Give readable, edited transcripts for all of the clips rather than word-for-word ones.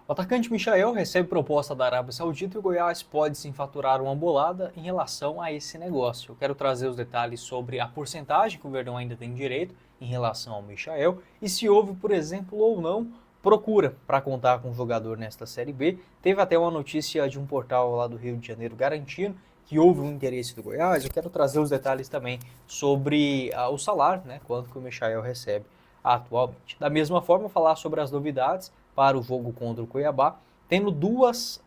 O atacante Michael recebe proposta da Arábia Saudita e o Goiás pode sim faturar uma bolada em relação a esse negócio. Eu quero trazer os detalhes sobre a porcentagem que o Verdão ainda tem direito em relação ao Michael e se houve, por exemplo, ou não, procura para contar com o jogador nesta Série B. Teve até uma notícia de um portal lá do Rio de Janeiro garantindo que houve um interesse do Goiás. Eu quero trazer os detalhes também sobre o salário, né, quanto que o Michael recebe atualmente. Da mesma forma, falar sobre as novidades para o jogo contra o Cuiabá, tendo dois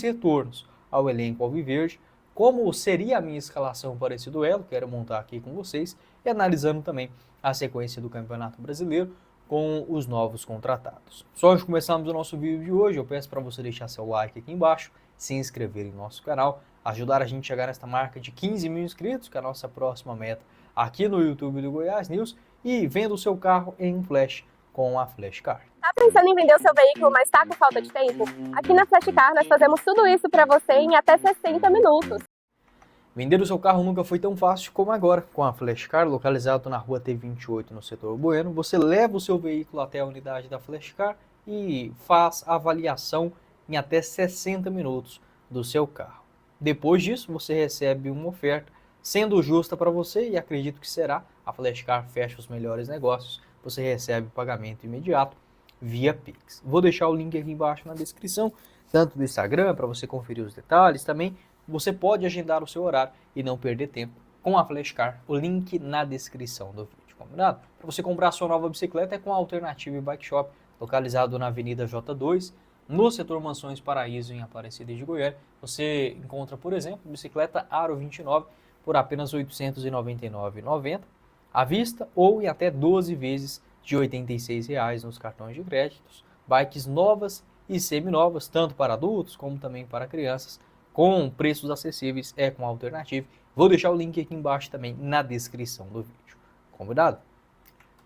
retornos ao elenco alviverde, como seria a minha escalação para esse duelo, quero montar aqui com vocês, e analisando também a sequência do Campeonato Brasileiro com os novos contratados. Só antes de começarmos o nosso vídeo de hoje, eu peço para você deixar seu like aqui embaixo, se inscrever em nosso canal, ajudar a gente a chegar nesta marca de 15 mil inscritos, que é a nossa próxima meta aqui no YouTube do Goiás News, e venda o seu carro em um flash com a Flashcar. Tá pensando em vender o seu veículo, mas tá com falta de tempo? Aqui na Flashcar nós fazemos tudo isso para você em até 60 minutos. Vender o seu carro nunca foi tão fácil como agora. Com a Flashcar, localizado na rua T28 no setor Bueno, você leva o seu veículo até a unidade da Flashcar e faz a avaliação em até 60 minutos do seu carro. Depois disso, você recebe uma oferta, sendo justa para você, e acredito que será. A Flashcar fecha os melhores negócios, você recebe o pagamento imediato via Pix. Vou deixar o link aqui embaixo na descrição, tanto do Instagram, para você conferir os detalhes também. Você pode agendar o seu horário e não perder tempo com a Flashcar, o link na descrição do vídeo, combinado? Para você comprar a sua nova bicicleta é com a Alternativa Bike Shop, localizado na Avenida J2, no setor Mansões Paraíso, em Aparecida de Goiânia. Você encontra, por exemplo, bicicleta Aro 29 por apenas R$ 899,90 à vista ou em até 12 vezes de R$ 86,00 nos cartões de créditos. Bikes novas e seminovas, tanto para adultos como também para crianças, com preços acessíveis, é com a Alternativa. Vou deixar o link aqui embaixo também na descrição do vídeo. Combinado?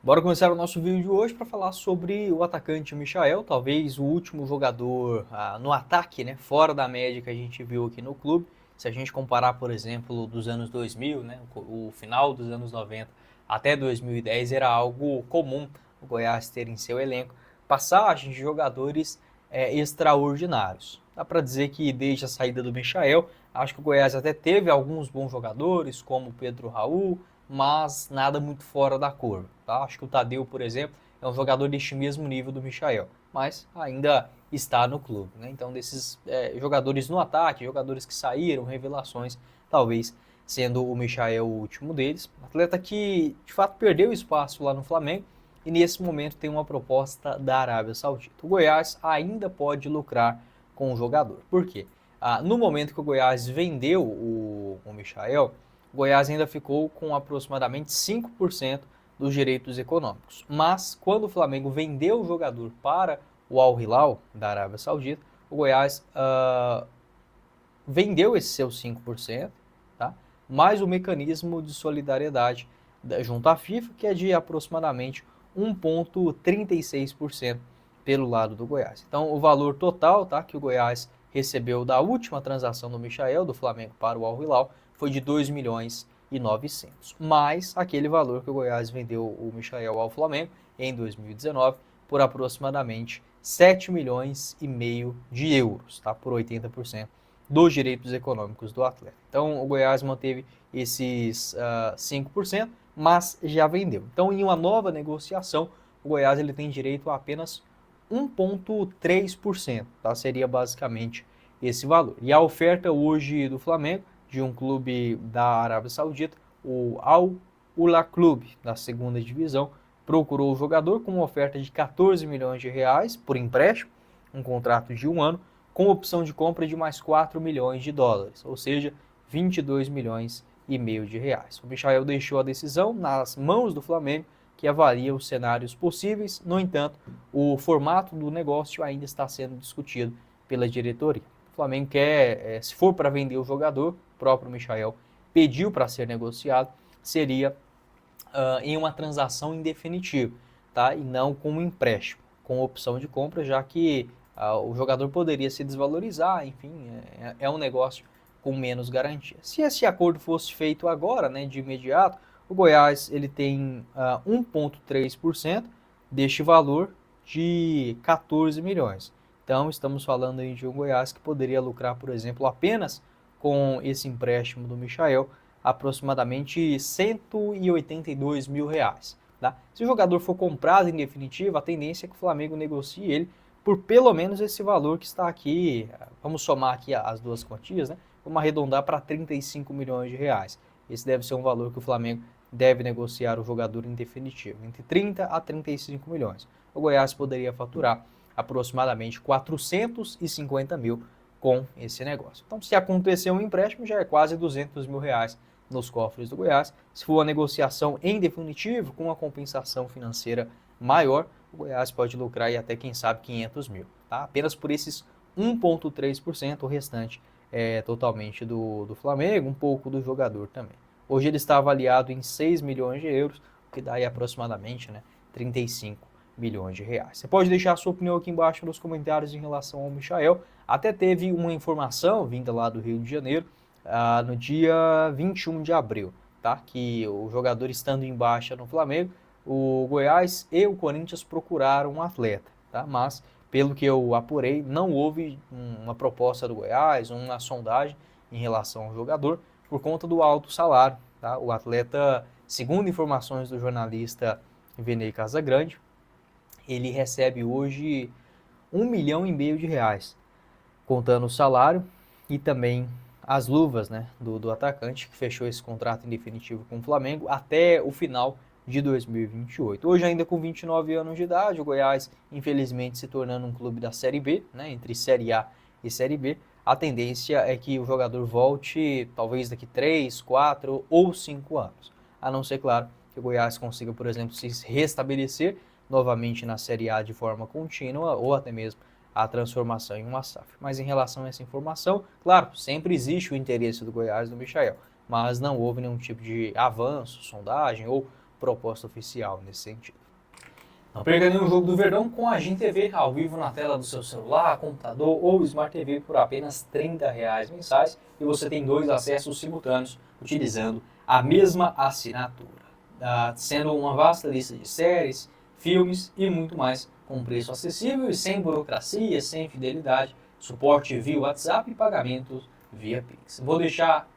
Bora começar o nosso vídeo de hoje para falar sobre o atacante Michael, talvez o último jogador no ataque, né, fora da média que a gente viu aqui no clube. Se a gente comparar, por exemplo, dos anos 2000, né, o final dos anos 90 até 2010, era algo comum o Goiás ter em seu elenco passagem de jogadores extraordinários. Dá para dizer que desde a saída do Michael, acho que o Goiás até teve alguns bons jogadores, como o Pedro Raul, mas nada muito fora da curva. Tá? Acho que o Tadeu, por exemplo, é um jogador deste mesmo nível do Michael, mas ainda está no clube. Né? Então, desses jogadores no ataque, jogadores que saíram, revelações, talvez sendo o Michael o último deles. Atleta que, de fato, perdeu espaço lá no Flamengo e nesse momento tem uma proposta da Arábia Saudita. O Goiás ainda pode lucrar com o jogador. Por quê? No momento que o Goiás vendeu o Michael, o Goiás ainda ficou com aproximadamente 5% dos direitos econômicos. Mas quando o Flamengo vendeu o jogador para o Al Hilal da Arábia Saudita, o Goiás vendeu esses seus 5%, tá? Mais o mecanismo de solidariedade junto à FIFA, que é de aproximadamente 1,36% pelo lado do Goiás. Então, o valor total, tá, que o Goiás recebeu da última transação do Michael, do Flamengo para o Al Hilal, foi de 2 milhões e 900, mais aquele valor que o Goiás vendeu o Michael ao Flamengo em 2019 por aproximadamente 7 milhões e meio de euros, tá, por 80% dos direitos econômicos do atleta. Então, o Goiás manteve esses 5%, mas já vendeu. Então, em uma nova negociação, o Goiás ele tem direito a apenas 1,3%, tá? Seria basicamente esse valor. E a oferta hoje do Flamengo, de um clube da Arábia Saudita, o Al Ula Clube, da segunda divisão, procurou o jogador com uma oferta de 14 milhões de reais por empréstimo, um contrato de 1 ano, com opção de compra de mais 4 milhões de dólares, ou seja, 22 milhões e meio de reais. O Michael deixou a decisão nas mãos do Flamengo, que avalia os cenários possíveis. No entanto, o formato do negócio ainda está sendo discutido pela diretoria. O Flamengo quer, se for para vender o jogador, o próprio Michael pediu para ser negociado, seria em uma transação em definitivo, tá? E não com um empréstimo, com opção de compra, já que o jogador poderia se desvalorizar, enfim, é um negócio com menos garantia. Se esse acordo fosse feito agora, né, de imediato, o Goiás ele tem 1,3% deste valor de 14 milhões. Então estamos falando aí de um Goiás que poderia lucrar, por exemplo, apenas com esse empréstimo do Michael, aproximadamente R$ 182 mil. Tá? Se o jogador for comprado em definitiva, a tendência é que o Flamengo negocie ele por pelo menos esse valor que está aqui. Vamos somar aqui as duas quantias, né? Vamos arredondar para R$ 35 milhões. Esse deve ser um valor que o Flamengo deve negociar o jogador em definitivo, entre 30 a 35 milhões. O Goiás poderia faturar aproximadamente 450 mil com esse negócio. Então, se acontecer um empréstimo, já é quase R$ 200 mil nos cofres do Goiás. Se for uma negociação em definitivo, com uma compensação financeira maior, o Goiás pode lucrar aí até, quem sabe, 500 mil. Tá? Apenas por esses 1,3%, o restante é totalmente do Flamengo, um pouco do jogador também. Hoje ele está avaliado em 6 milhões de euros, o que dá aí aproximadamente, né, 35 milhões de reais. Você pode deixar a sua opinião aqui embaixo nos comentários em relação ao Michael. Até teve uma informação vinda lá do Rio de Janeiro, no dia 21 de abril, tá? Que o jogador estando em baixa no Flamengo, o Goiás e o Corinthians procuraram um atleta, tá? Mas, pelo que eu apurei, não houve uma proposta do Goiás, uma sondagem em relação ao jogador, por conta do alto salário, tá? O atleta, segundo informações do jornalista Venei Casagrande, ele recebe hoje R$ 1,5 milhão, contando o salário e também as luvas, né, do atacante, que fechou esse contrato em definitivo com o Flamengo até o final de 2028. Hoje, ainda com 29 anos de idade, o Goiás, infelizmente, se tornando um clube da Série B, né, entre Série A e Série B, a tendência é que o jogador volte talvez daqui 3, 4 ou 5 anos. A não ser, claro, que o Goiás consiga, por exemplo, se restabelecer novamente na Série A de forma contínua ou até mesmo a transformação em uma SAF. Mas em relação a essa informação, claro, sempre existe o interesse do Goiás e do Michael, mas não houve nenhum tipo de avanço, sondagem ou proposta oficial nesse sentido. Não perca nenhum jogo do Verdão com a Agin TV ao vivo na tela do seu celular, computador ou Smart TV por apenas R$ 30 mensais e você tem 2 acessos simultâneos utilizando a mesma assinatura, sendo uma vasta lista de séries, filmes e muito mais com preço acessível e sem burocracia, sem fidelidade, suporte via WhatsApp e pagamentos via Pix. Vou deixar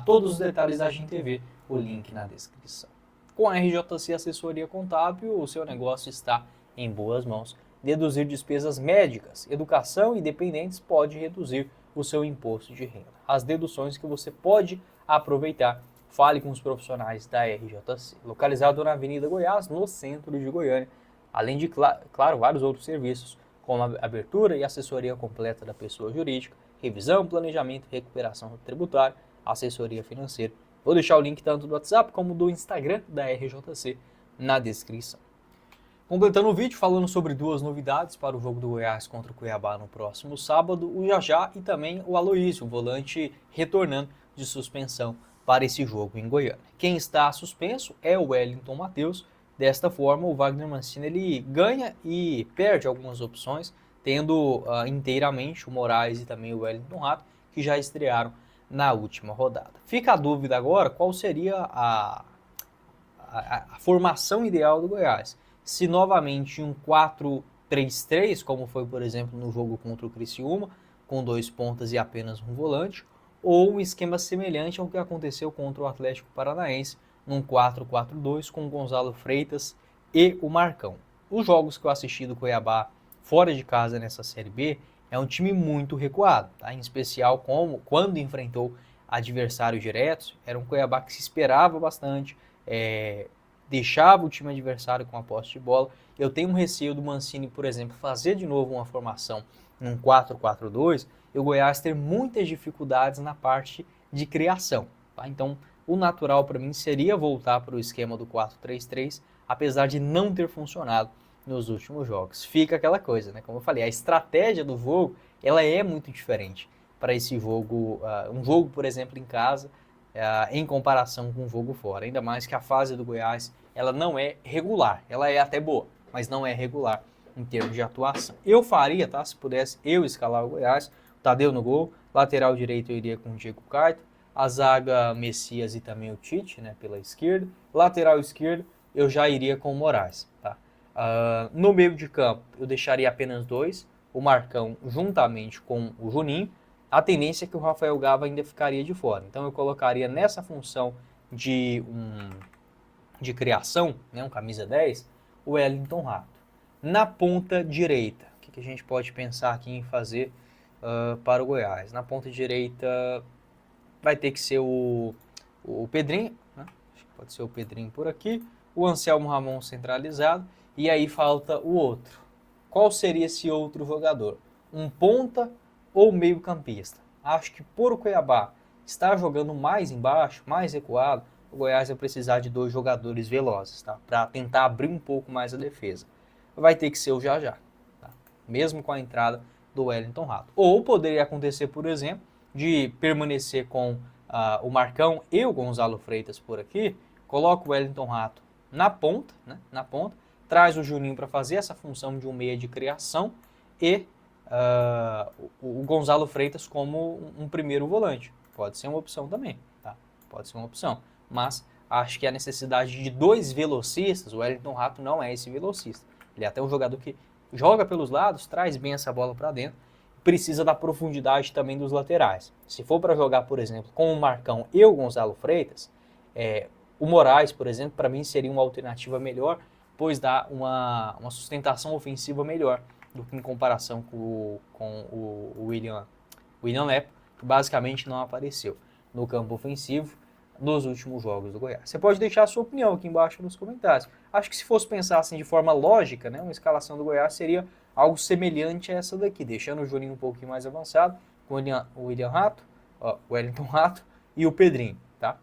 todos os detalhes da Agin TV, o link na descrição. Com a RJC Assessoria Contábil, o seu negócio está em boas mãos. Deduzir despesas médicas, educação e dependentes pode reduzir o seu imposto de renda. As deduções que você pode aproveitar, fale com os profissionais da RJC. Localizado na Avenida Goiás, no centro de Goiânia. Além de, claro, vários outros serviços, como a abertura e assessoria completa da pessoa jurídica, revisão, planejamento e recuperação tributária, assessoria financeira. Vou deixar o link tanto do WhatsApp como do Instagram da RJC na descrição. Completando o vídeo, falando sobre 2 novidades para o jogo do Goiás contra o Cuiabá no próximo sábado, o Jajá e também o Aloísio, o volante, retornando de suspensão para esse jogo em Goiânia. Quem está suspenso é o Wellington Matheus. Desta forma, o Wagner Mancini ele ganha e perde algumas opções, tendo inteiramente o Moraes e também o Wellington Rato, que já estrearam na última rodada. Fica a dúvida agora qual seria a formação ideal do Goiás. Se novamente um 4-3-3, como foi, por exemplo, no jogo contra o Criciúma, com 2 pontas e apenas um volante, ou um esquema semelhante ao que aconteceu contra o Atlético Paranaense, num 4-4-2 com o Gonzalo Freitas e o Marcão. Os jogos que eu assisti do Cuiabá fora de casa nessa Série B é um time muito recuado, tá? Em especial quando enfrentou adversários diretos, era um Cuiabá que se esperava bastante, deixava o time adversário com a posse de bola. Eu tenho um receio do Mancini, por exemplo, fazer de novo uma formação num 4-4-2 e o Goiás ter muitas dificuldades na parte de criação, tá? Então, o natural para mim seria voltar para o esquema do 4-3-3, apesar de não ter funcionado nos últimos jogos. Fica aquela coisa, né? Como eu falei, a estratégia do jogo, ela é muito diferente para esse jogo, um jogo, por exemplo, em casa, em comparação com um jogo fora. Ainda mais que a fase do Goiás, ela não é regular, ela é até boa, mas não é regular em termos de atuação. Eu faria, tá? Se pudesse, eu escalar o Goiás, Tadeu no gol, lateral direito eu iria com o Diego Carta, a zaga Messias e também o Tite, né, pela esquerda, lateral esquerdo eu já iria com o Moraes, tá? No meio de campo eu deixaria apenas 2, o Marcão juntamente com o Juninho, a tendência é que o Rafael Gava ainda ficaria de fora. Então eu colocaria nessa função de criação, né, um camisa 10, o Wellington Rato. Na ponta direita, o que a gente pode pensar aqui em fazer para o Goiás? Na ponta direita vai ter que ser o Pedrinho, né? Acho que pode ser o Pedrinho por aqui, o Anselmo Ramon centralizado, e aí falta o outro. Qual seria esse outro jogador? Um ponta ou meio campista? Acho que por o Cuiabá estar jogando mais embaixo, mais recuado, o Goiás vai precisar de 2 jogadores velozes, tá? Para tentar abrir um pouco mais a defesa. Vai ter que ser o Jajá, tá? Mesmo com a entrada do Wellington Rato. Ou poderia acontecer, por exemplo, de permanecer com o Marcão e o Gonzalo Freitas por aqui, coloca o Wellington Rato na ponta, né? Na ponta, traz o Juninho para fazer essa função de um meia de criação e o Gonzalo Freitas como um primeiro volante. Pode ser uma opção também, tá? Pode ser uma opção. Mas acho que a necessidade de 2 velocistas, o Wellington Rato não é esse velocista. Ele é até um jogador que joga pelos lados, traz bem essa bola para dentro, precisa da profundidade também dos laterais. Se for para jogar, por exemplo, com o Marcão e o Gonzalo Freitas, o Moraes, por exemplo, para mim seria uma alternativa melhor, pois dá uma sustentação ofensiva melhor do que em comparação com o William Lepo, que basicamente não apareceu no campo ofensivo nos últimos jogos do Goiás. Você pode deixar a sua opinião aqui embaixo nos comentários. Acho que se fosse pensar assim de forma lógica, né, uma escalação do Goiás seria algo semelhante a essa daqui, deixando o Juninho um pouquinho mais avançado, com o William Rato, o Wellington Rato e o Pedrinho, tá?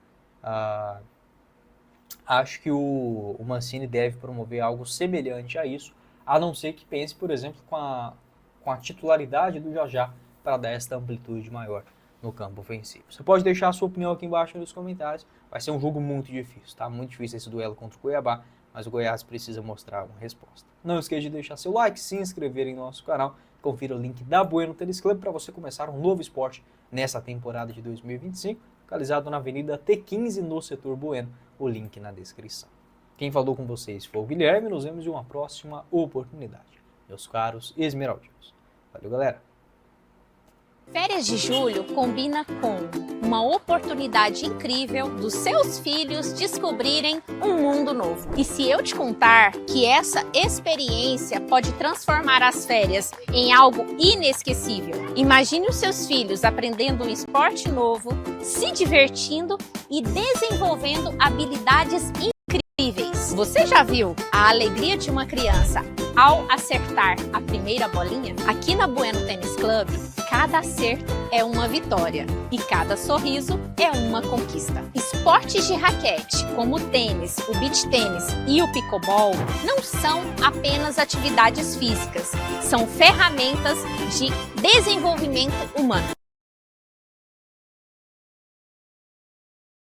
Acho que o Mancini deve promover algo semelhante a isso, a não ser que pense, por exemplo, com a titularidade do Jajá para dar esta amplitude maior no campo ofensivo. Você pode deixar a sua opinião aqui embaixo nos comentários. Vai ser um jogo muito difícil, tá? Muito difícil esse duelo contra o Cuiabá, mas o Goiás precisa mostrar uma resposta. Não esqueça de deixar seu like, se inscrever em nosso canal, confira o link da Bueno Tênis Club para você começar um novo esporte nessa temporada de 2025, localizado na Avenida T15 no setor Bueno, o link na descrição. Quem falou com vocês foi o Guilherme, nos vemos em uma próxima oportunidade. Meus caros esmeraldinos. Valeu, galera! Férias de julho combina com uma oportunidade incrível dos seus filhos descobrirem um mundo novo. E se eu te contar que essa experiência pode transformar as férias em algo inesquecível? Imagine os seus filhos aprendendo um esporte novo, se divertindo e desenvolvendo habilidades incríveis. Você já viu a alegria de uma criança ao acertar a primeira bolinha? Aqui na Bueno Tênis Club, cada acerto é uma vitória e cada sorriso é uma conquista. Esportes de raquete, como o tênis, o beach tênis e o pickleball, não são apenas atividades físicas, são ferramentas de desenvolvimento humano.